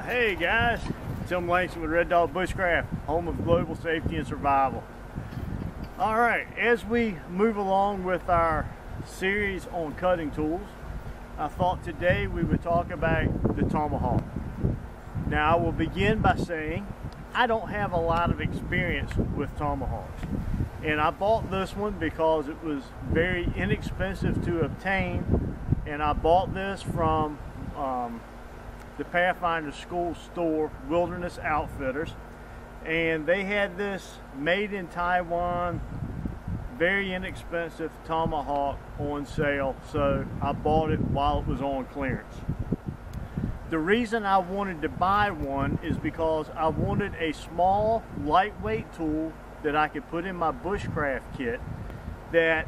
Hey guys, Tim Langston with Red Dog Bushcraft, home of global safety and survival. Alright, as we move along with our series on cutting tools, I thought today we would talk about the Tomahawk. Now I will begin by saying I don't have a lot of experience with Tomahawks, and I bought this one because it was very inexpensive to obtain, and I bought this from the Pathfinder School store, Wilderness Outfitters, and they had this made in Taiwan, very inexpensive Tomahawk on sale, so I bought it while it was on clearance. The reason I wanted to buy one is because I wanted a small, lightweight tool that I could put in my bushcraft kit that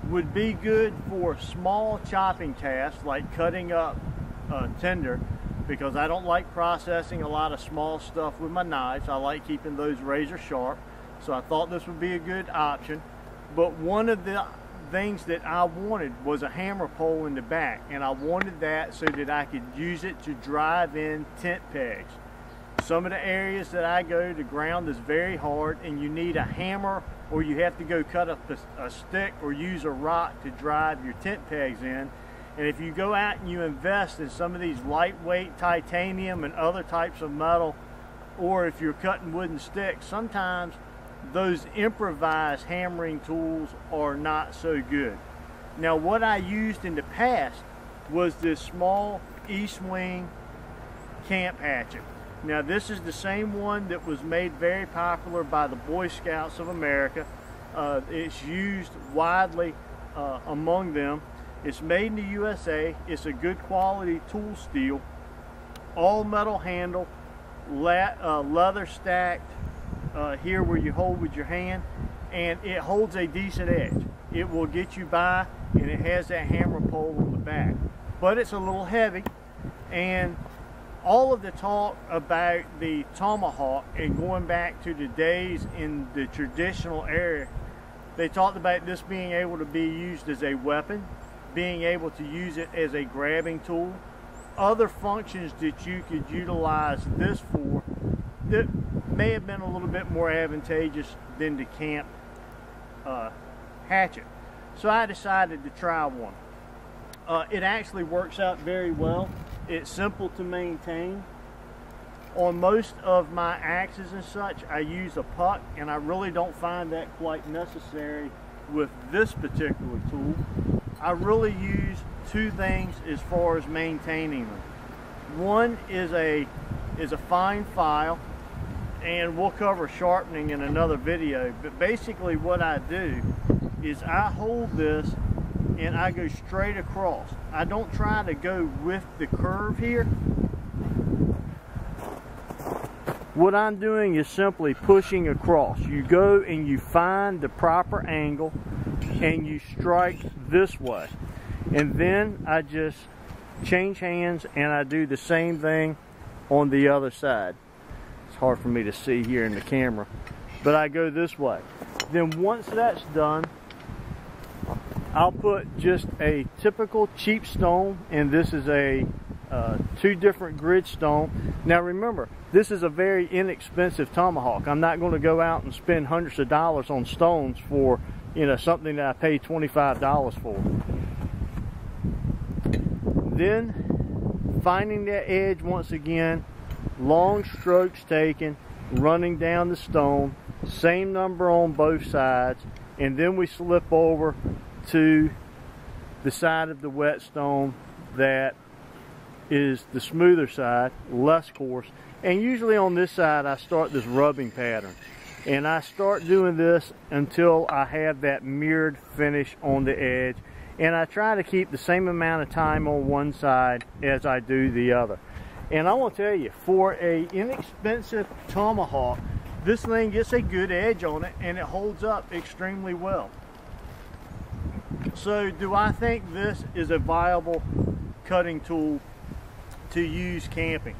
would be good for small chopping tasks like cutting up tinder, because I don't like processing a lot of small stuff with my knives. I like keeping those razor sharp, so I thought this would be a good option. But one of the things that I wanted was a hammer pole in the back, and I wanted that so that I could use it to drive in tent pegs. Some of the areas that I go, the ground is very hard and you need a hammer, or you have to go cut up a stick or use a rock to drive your tent pegs in. And if you go out and you invest in some of these lightweight titanium and other types of metal, or if you're cutting wooden sticks, sometimes those improvised hammering tools are not so good. Now what I used in the past was this small east wing camp hatchet. Now this is the same one that was made very popular by the Boy Scouts of America. It's used widely among them. It's made in the USA. It's a good quality tool steel, all metal handle, leather stacked here where you hold with your hand, and it holds a decent edge. It will get you by, and it has that hammer pole on the back, but it's a little heavy. And all of the talk about the Tomahawk and going back to the days in the traditional era, they talked about this being able to be used as a weapon, being able to use it as a grabbing tool, other functions that you could utilize this for that may have been a little bit more advantageous than the camp hatchet. So I decided to try one. It actually works out very well. It's simple to maintain. On most of my axes and such, I use a puck, and I really don't find that quite necessary with this particular tool. I really use two things as far as maintaining them. One is a fine file, and we'll cover sharpening in another video, but basically what I do is I hold this and I go straight across. I don't try to go with the curve here. What I'm doing is simply pushing across. You go and you find the proper angle and you strike this way, and then I just change hands and I do the same thing on the other side. It's hard for me to see here in the camera, but I go this way. Then once that's done, I'll put just a typical cheap stone, and this is a 2 different grid stone. Now remember, this is a very inexpensive Tomahawk. I'm not going to go out and spend hundreds of dollars on stones for, you know, something that I paid $25 for. Then finding that edge once again, long strokes taken, running down the stone, same number on both sides, and then we slip over to the side of the whetstone that is the smoother side, less coarse. And usually on this side I start this rubbing pattern, and I start doing this until I have that mirrored finish on the edge, and I try to keep the same amount of time on one side as I do the other. And I want to tell you, for a inexpensive Tomahawk, this thing gets a good edge on it and it holds up extremely well. So do I think this is a viable cutting tool to use camping?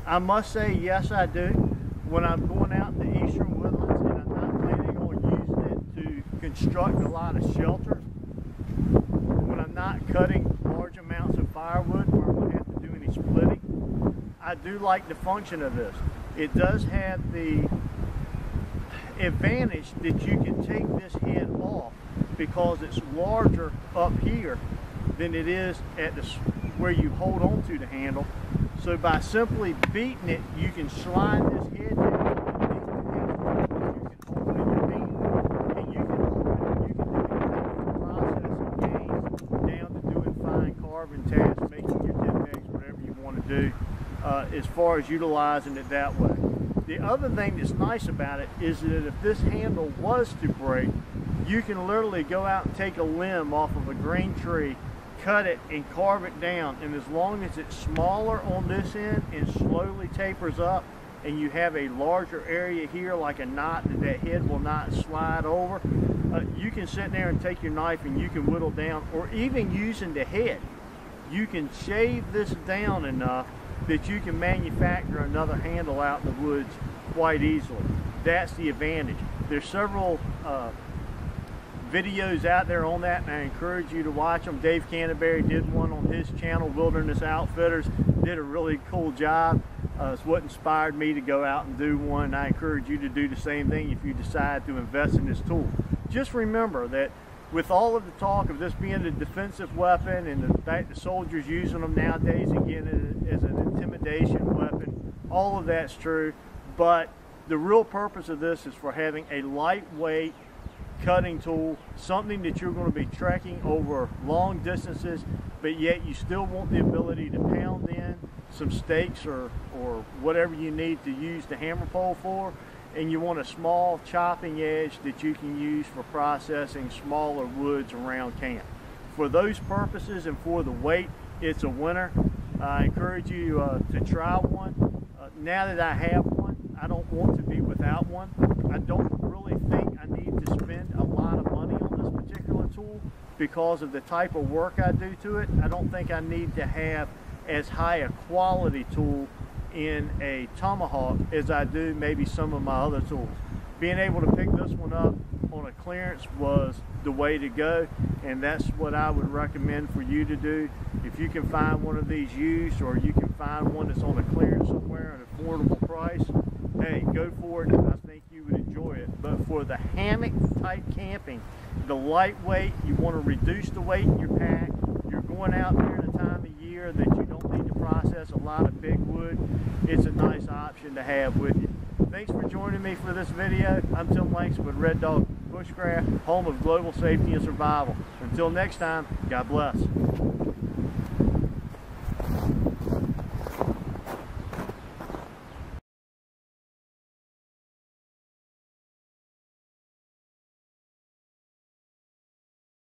I must say yes, I do. When I'm going out in the eastern woodlands and I'm not planning on using it to construct a lot of shelter, when I'm not cutting large amounts of firewood where I'm going to have to do any splitting, I I do like the function of this. It does have the advantage that you can take this head off because it's larger up here than it is at the where you hold on to the handle. So by simply beating it, you can slide this head down. Task, making your tip eggs, whatever you want to do, as far as utilizing it that way. The other thing that's nice about it is that if this handle was to break, you can literally go out and take a limb off of a green tree, cut it and carve it down, and as long as it's smaller on this end and slowly tapers up, and you have a larger area here like a knot that head will not slide over, you can sit there and take your knife and you can whittle down, or even using the head, you can shave this down enough that you can manufacture another handle out in the woods quite easily. That's the advantage. There's several videos out there on that, and I encourage you to watch them. Dave Canterbury did one on his channel, Wilderness Outfitters, did a really cool job. It's what inspired me to go out and do one, and I encourage you to do the same thing if you decide to invest in this tool. Just remember that with all of the talk of this being a defensive weapon and the fact the soldiers using them nowadays again as an intimidation weapon, all of that's true, but the real purpose of this is for having a lightweight cutting tool, something that you're going to be trekking over long distances, but yet you still want the ability to pound in some stakes or whatever you need to use the hammer pole for, and you want a small chopping edge that you can use for processing smaller woods around camp. For those purposes and for the weight, it's a winner. I encourage you to try one. Now that I have one, I don't want to be without one. I don't really think I need to spend a lot of money on this particular tool because of the type of work I do to it. I don't think I need to have as high a quality tool in a Tomahawk as I do maybe some of my other tools. Being able to pick this one up on a clearance was the way to go, and that's what I would recommend for you to do. If you can find one of these used, or you can find one that's on a clearance somewhere at an affordable price, hey, go for it. I think you would enjoy it. But for the hammock type camping, the lightweight, you want to reduce the weight in your pack, you're going out during a time of year that you don't need to process a lot of big wood, it's a nice option to have with you. Thanks for joining me for this video. I'm Tim Langston with Red Dog Bushcraft, home of global safety and survival. Until next time, God bless.